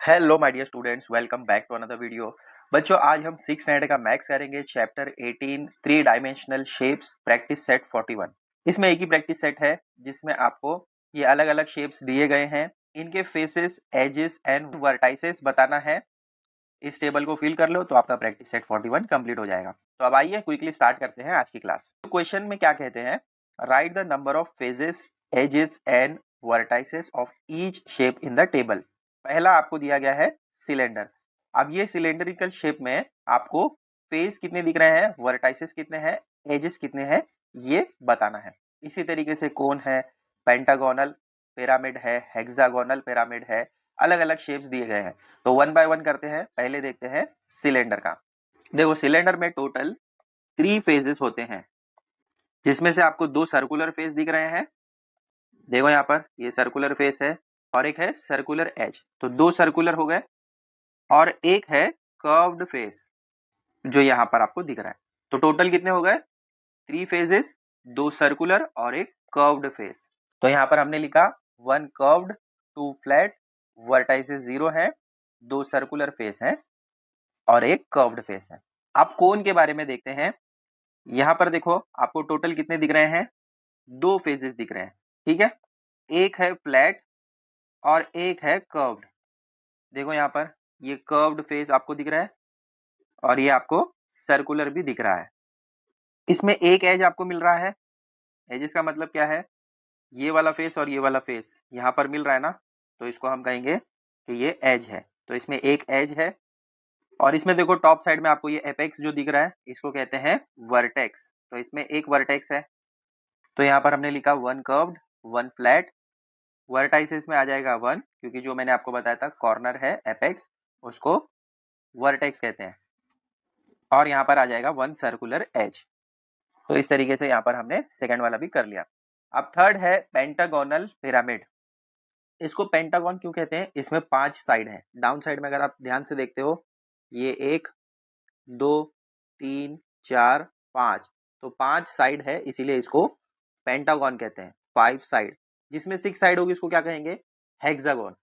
Hello my dear students, welcome back to another video. बच्चों, आज हम 6 स्टैंडर्ड का मैथ्स करेंगे। Chapter 18 three dimensional shapes, practice set 41। इसमें एक ही प्रैक्टिस सेट है जिसमें आपको ये अलग अलग शेप्स दिए गए हैं, इनके फेसेस, एजेस एंड वर्टाइसेस बताना है। इस टेबल को फिल कर लो तो आपका प्रैक्टिस सेट 41 कंप्लीट हो जाएगा। तो अब आइए क्विकली स्टार्ट करते हैं आज की क्लास। क्वेश्चन में क्या कहते हैं, write the number of faces, edges and vertices of each shape in the table. पहला आपको दिया गया है सिलेंडर। अब ये सिलेंड्रिकल शेप में आपको फेस कितने दिख रहे हैं, वर्टाइसेस कितने हैं, एजेस कितने हैं, ये बताना है। इसी तरीके से कोन है, पेंटागोनल पिरामिड है, हेक्सागोनल पिरामिड है, अलग अलग शेप्स दिए गए हैं। तो वन बाय वन करते हैं। पहले देखते हैं सिलेंडर का। देखो, सिलेंडर में टोटल 3 फेजेस होते हैं, जिसमें से आपको 2 सर्कुलर फेस दिख रहे हैं। देखो यहाँ पर ये सर्कुलर फेस है और एक है सर्कुलर एज, तो 2 सर्कुलर हो गए। और एक है कर्व्ड फेस जो यहाँ पर आपको दिख रहा है। तो टोटल कितने हो गए, 3 फेजेस, 2 सर्कुलर और एक कर्व्ड फेस। तो यहाँ पर हमने लिखा 1 कर्व्ड, 2 फ्लैट, वर्टाइसेस 0 है, 2 सर्कुलर फेस है और एक कर्व्ड फेस है। अब कोन के बारे में देखते हैं। यहाँ पर देखो आपको टोटल कितने दिख रहे हैं, 2 फेजेस दिख रहे हैं। ठीक है, एक है फ्लैट और एक है कर्व्ड। देखो यहाँ पर ये कर्व्ड फेस आपको दिख रहा है और ये आपको सर्कुलर भी दिख रहा है। इसमें एक एज आपको मिल रहा है। एजेस का मतलब क्या है, ये वाला फेस और ये वाला फेस यहाँ पर मिल रहा है ना, तो इसको हम कहेंगे कि ये एज है। तो इसमें एक एज है। और इसमें देखो टॉप साइड में आपको ये एपेक्स जो दिख रहा है, इसको कहते हैं वर्टेक्स। तो इसमें एक वर्टेक्स है। तो यहाँ पर हमने लिखा 1 कर्व्ड, 1 फ्लैट। वर्टाइसेस में आ जाएगा 1, क्योंकि जो मैंने आपको बताया था कॉर्नर है एपेक्स, उसको वर्टेक्स कहते हैं। और यहाँ पर आ जाएगा 1 सर्कुलर एज। तो इस तरीके से यहाँ पर हमने सेकंड वाला भी कर लिया। अब थर्ड है पेंटागोनल पिरामिड। इसको पेंटागन क्यों कहते हैं, इसमें 5 साइड है। डाउन साइड में अगर आप ध्यान से देखते हो, ये 1 2 3 4 5, तो 5 साइड है, इसीलिए इसको पेंटागन कहते हैं। 5 साइड, जिसमें 6 साइड होगी इसको क्या कहेंगे, हेक्सागोन।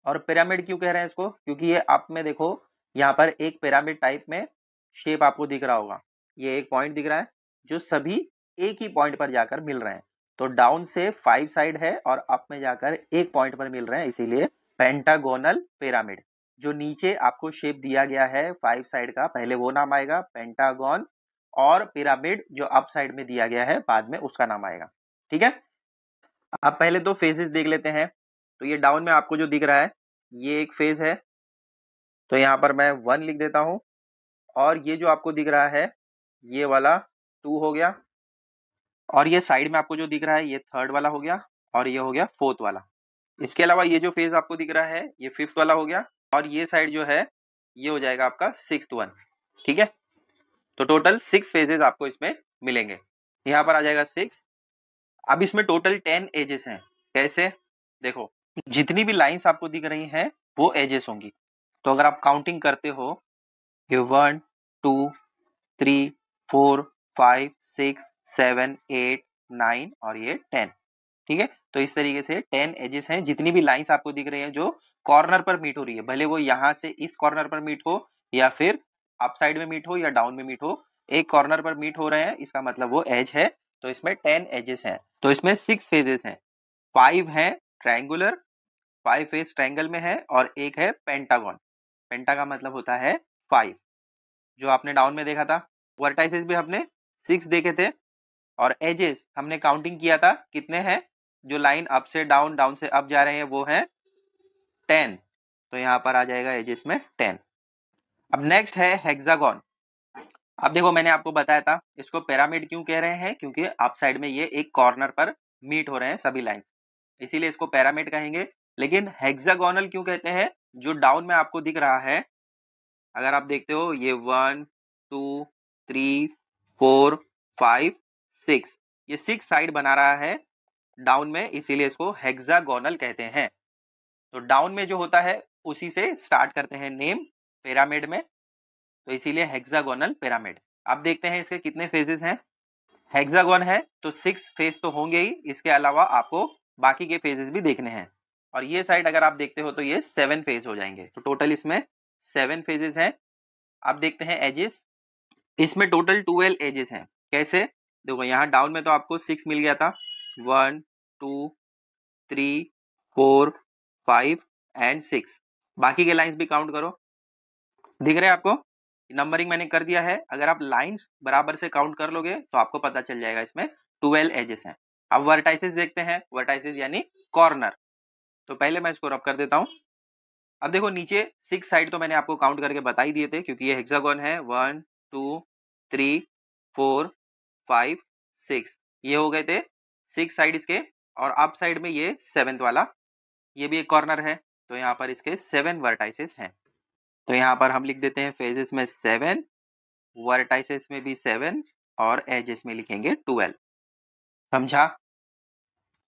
और पिरामिड क्यों कह रहे हैं इसको, क्योंकि ये आप में देखो यहाँ पर एक पिरामिड टाइप में शेप आपको दिख रहा होगा। ये एक पॉइंट दिख रहा है जो सभी एक ही पॉइंट पर जाकर मिल रहे हैं। तो डाउन से 5 साइड है और अप में जाकर एक पॉइंट पर मिल रहे हैं, इसीलिए पेंटागोनल पिरामिड। जो नीचे आपको शेप दिया गया है 5 साइड का, पहले वो नाम आएगा पेंटागन, और पिरामिड जो अप साइड में दिया गया है बाद में उसका नाम आएगा। ठीक है, अब पहले 2 फेजेस देख लेते हैं। तो ये डाउन में आपको जो दिख रहा है, ये एक फेज है, तो यहाँ पर मैं 1 लिख देता हूँ। और ये जो आपको दिख रहा है, ये वाला 2 हो गया। और ये साइड में आपको जो दिख रहा है, ये थर्ड वाला हो गया और ये हो गया फोर्थ वाला। इसके अलावा ये जो फेज आपको दिख रहा है, ये फिफ्थ वाला हो गया। और ये साइड जो है, ये हो जाएगा आपका सिक्स्थ वन। ठीक है, तो टोटल 6 फेजेस आपको इसमें मिलेंगे। यहाँ पर आ जाएगा 6। अब इसमें टोटल 10 एजेस हैं। कैसे, देखो जितनी भी लाइंस आपको दिख रही हैं वो एजेस होंगी। तो अगर आप काउंटिंग करते हो, ये 1 2 3 4 5 6 7 8 9 और ये 10। ठीक है, तो इस तरीके से 10 एजेस हैं। जितनी भी लाइंस आपको दिख रही हैं जो कॉर्नर पर मीट हो रही है, भले वो यहाँ से इस कॉर्नर पर मीट हो या फिर अप साइड में मीट हो या डाउन में मीट हो, एक कॉर्नर पर मीट हो रहे हैं, इसका मतलब वो एज है। तो इसमें 10 एजेस हैं। तो इसमें 6 फेजेस हैं। 5 हैं ट्रायंगुलर, 5 फेस ट्रायंगल में है, और एक है पेंटागन। पेंटा का मतलब होता है 5, जो आपने डाउन में देखा था। वर्टाइसेस भी हमने 6 देखे थे। और एजेस हमने काउंटिंग किया था, कितने हैं, जो लाइन अप से डाउन, डाउन से अप जा रहे हैं, वो है 10। तो यहाँ पर आ जाएगा एजेस में 10। अब नेक्स्ट है हेक्सागन। अब देखो मैंने आपको बताया था इसको पिरामिड क्यों कह रहे हैं, क्योंकि अप साइड में ये एक कॉर्नर पर मीट हो रहे हैं सभी लाइंस, इसीलिए इसको पिरामिड कहेंगे। लेकिन हेक्सागोनल क्यों कहते हैं, जो डाउन में आपको दिख रहा है, अगर आप देखते हो ये 1 2 3 4 5 6, ये 6 साइड बना रहा है डाउन में, इसीलिए इसको हेक्सागोनल कहते हैं। तो डाउन में जो होता है उसी से स्टार्ट करते हैं नेम पिरामिड में, तो इसीलिए हेक्सागोनल पिरामिड। अब देखते हैं इसके कितने फेजेस हैं। हेक्सागोन है तो 6 फेज तो होंगे ही, इसके अलावा आपको बाकी के फेजेस भी देखने हैं। और ये साइड अगर आप देखते हो तो ये 7 फेज हो जाएंगे। तो टोटल इसमें 7 फेजेस हैं। अब देखते हैं एजेस, इसमें टोटल 12 एजेस हैं। कैसे? देखो यहाँ डाउन में तो आपको 6 मिल गया था, 1 2 3 4 5 एंड 6। बाकी के लाइंस भी काउंट करो, दिख रहे हैं आपको? नंबरिंग मैंने कर दिया है। अगर आप लाइंस बराबर से काउंट कर लोगे तो आपको पता चल जाएगा इसमें 12 एजेस हैं। अब वर्टाइसेस देखते हैं, वर्टाइसेस यानी कॉर्नर। तो पहले मैं इसको रब कर देता हूं। अब देखो नीचे 6 साइड तो मैंने आपको काउंट करके बता ही दिए थे, क्योंकि ये हेक्सागोन है। 1 2 3 4 5 6, ये हो गए थे 6 साइड इसके। और अप साइड में ये 7th वाला, ये भी एक कॉर्नर है। तो यहाँ पर इसके 7 वर्टाइसेस हैं। तो यहाँ पर हम लिख देते हैं फेजेस में 7, वर्टाइसेस में भी 7 और एजेस में लिखेंगे 12। समझा?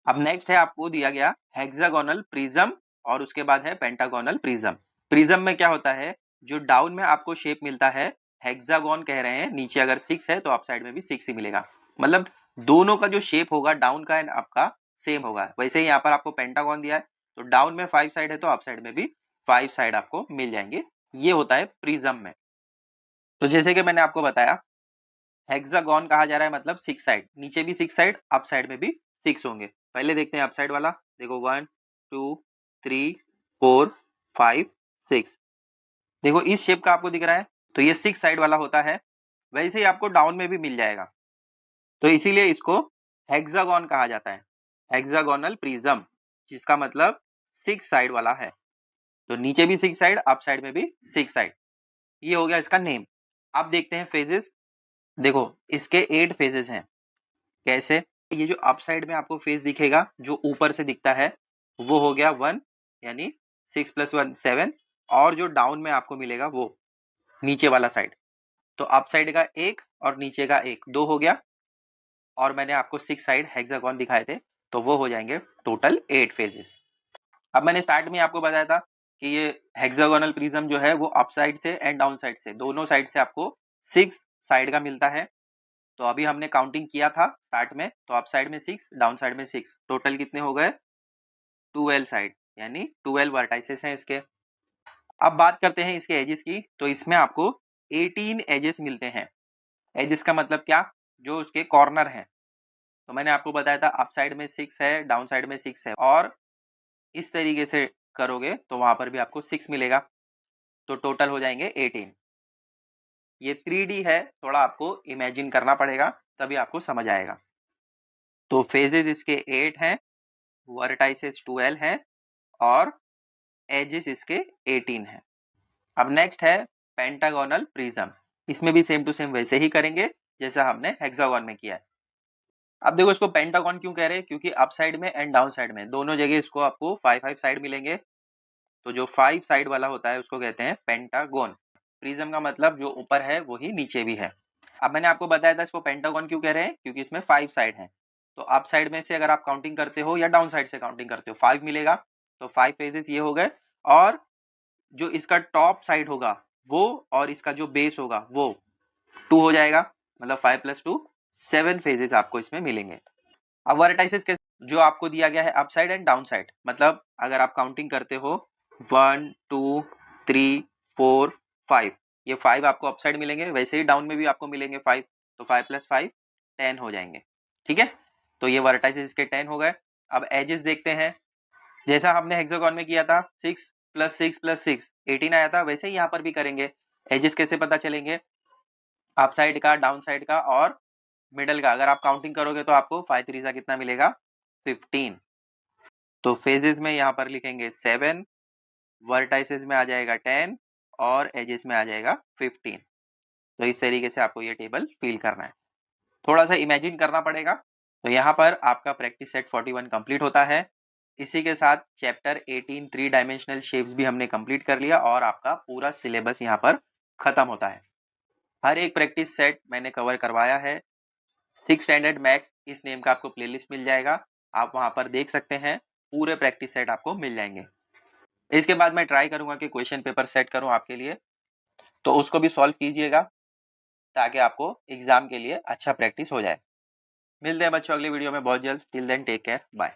अब नेक्स्ट है, आपको दिया गया हेक्सागोनल प्रिज्म और उसके बाद है पेंटागोनल प्रिज्म। प्रिज्म में क्या होता है, जो डाउन में आपको शेप मिलता है हेक्सागोन कह रहे हैं, नीचे अगर 6 है तो अप साइड में भी 6 ही मिलेगा। मतलब दोनों का जो शेप होगा डाउन का एंड अप का सेम होगा। वैसे ही यहाँ पर आपको पेंटागोन दिया है, तो डाउन में 5 साइड है तो अप साइड में भी 5 साइड आपको मिल जाएंगे। ये होता है प्रिज्म में। तो जैसे कि मैंने आपको बताया, हेक्सागोन कहा जा रहा है मतलब 6 साइड, नीचे भी 6 साइड, अप साइड में भी 6 होंगे। पहले देखते हैं अप साइड वाला। देखो 1 2 3 4 5 6, देखो इस शेप का आपको दिख रहा है, तो ये 6 साइड वाला होता है। वैसे ही आपको डाउन में भी मिल जाएगा, तो इसीलिए इसको हेक्सागोन कहा जाता है, हेक्सागोनल प्रिज्म, जिसका मतलब 6 साइड वाला है। तो नीचे भी 6 साइड, अप साइड में भी 6 साइड, ये हो गया इसका नेम। अब देखते हैं फेजेस। देखो इसके 8 फेजेस हैं। कैसे? ये जो अप साइड में आपको फेस दिखेगा, जो ऊपर से दिखता है, वो हो गया 1, यानी 6 + 1 7। और जो डाउन में आपको मिलेगा वो नीचे वाला साइड, तो अप साइड का 1 और नीचे का 1, 2 हो गया। और मैंने आपको 6 साइड हेक्सागोन दिखाए थे, तो वो हो जाएंगे टोटल 8 फेजेस। अब मैंने स्टार्ट में आपको बताया था कि ये हेक्सागोनल प्रिज्म जो है वो अप साइड से एंड डाउन साइड से, दोनों साइड से आपको 6 साइड का मिलता है। तो अभी हमने काउंटिंग किया था स्टार्ट में, तो अप साइड में 6, डाउन साइड में 6, टोटल कितने हो गए? 12 साइड, यानी 12 वर्टाइसेस हैं इसके। अब बात करते हैं इसके एजेस की। तो इसमें आपको 18 एजेस मिलते हैं। एजेस का मतलब क्या? जो उसके कॉर्नर हैं। तो मैंने आपको बताया था अप साइड में 6 है, डाउन साइड में 6 है, और इस तरीके से करोगे तो वहां पर भी आपको 6 मिलेगा। तो टोटल हो जाएंगे 18। ये 3D है, थोड़ा आपको इमेजिन करना पड़ेगा, तभी आपको समझ आएगा। तो फेजेस इसके 8 हैं, वर्टाइसेस 12 हैं, और एजेस इसके 18 हैं। अब नेक्स्ट है पेंटागोनल प्रिज्म। इसमें भी सेम टू सेम वैसे ही करेंगे जैसा हमने हेक्सागोन में किया है। अब देखो इसको पेंटागोन क्यों कह रहे हैं, क्योंकि अप साइड में एंड डाउन साइड में दोनों जगह इसको आपको 5 साइड मिलेंगे। तो जो 5 साइड वाला होता है उसको कहते हैं पेंटागोन। प्रिज्म का मतलब जो ऊपर है वही नीचे भी है। अब मैंने आपको बताया था इसको पेंटागोन क्यों कह रहे हैं, क्योंकि इसमें 5 साइड हैं। तो अप साइड में से अगर आप काउंटिंग करते हो या डाउन साइड से काउंटिंग करते हो, 5 मिलेगा। तो 5 फेजेस ये हो गए। और जो इसका टॉप साइड होगा वो, और इसका जो बेस होगा वो 2 हो जाएगा। मतलब 5 + 2 7 फेजेस आपको इसमें मिलेंगे। अब वर्टाइसेस कैसे? जो आपको दिया गया है up side and down side, मतलब अगर आप काउंटिंग करते हो 1 2 3 4 5, ये 5 आपको अप साइड मिलेंगे, वैसे ही डाउन में भी आपको मिलेंगे 5। तो 5 + 5 10 हो जाएंगे। ठीक है, तो ये वर्टाइसेस इसके 10 हो गए। अब एजेस देखते हैं, जैसा हमने हेक्सागोन में किया था 6 + 6 + 6 18 आया था, वैसे ही यहाँ पर भी करेंगे। एजेस कैसे पता चलेंगे? अप साइड का, डाउन साइड का और मिडल का अगर आप काउंटिंग करोगे तो आपको 5 3 कितना मिलेगा? 15। तो फेजेस में यहाँ पर लिखेंगे 7, वर्टाइसेस में आ जाएगा 10 और एजेस में आ जाएगा 15। तो इस तरीके से आपको ये टेबल फिल करना है, थोड़ा सा इमेजिन करना पड़ेगा। तो यहाँ पर आपका प्रैक्टिस सेट 41 कंप्लीट होता है। इसी के साथ चैप्टर 18 3 डायमेंशनल शेप्स भी हमने कंप्लीट कर लिया और आपका पूरा सिलेबस यहाँ पर खत्म होता है। हर एक प्रैक्टिस सेट मैंने कवर करवाया है। 6 स्टैंडर्ड मैथ्स इस नेम का आपको प्लेलिस्ट मिल जाएगा, आप वहाँ पर देख सकते हैं, पूरे प्रैक्टिस सेट आपको मिल जाएंगे। इसके बाद मैं ट्राई करूँगा कि क्वेश्चन पेपर सेट करूँ आपके लिए, तो उसको भी सॉल्व कीजिएगा ताकि आपको एग्जाम के लिए अच्छा प्रैक्टिस हो जाए। मिलते हैं बच्चों अगले वीडियो में बहुत जल्द। Till then take care, bye.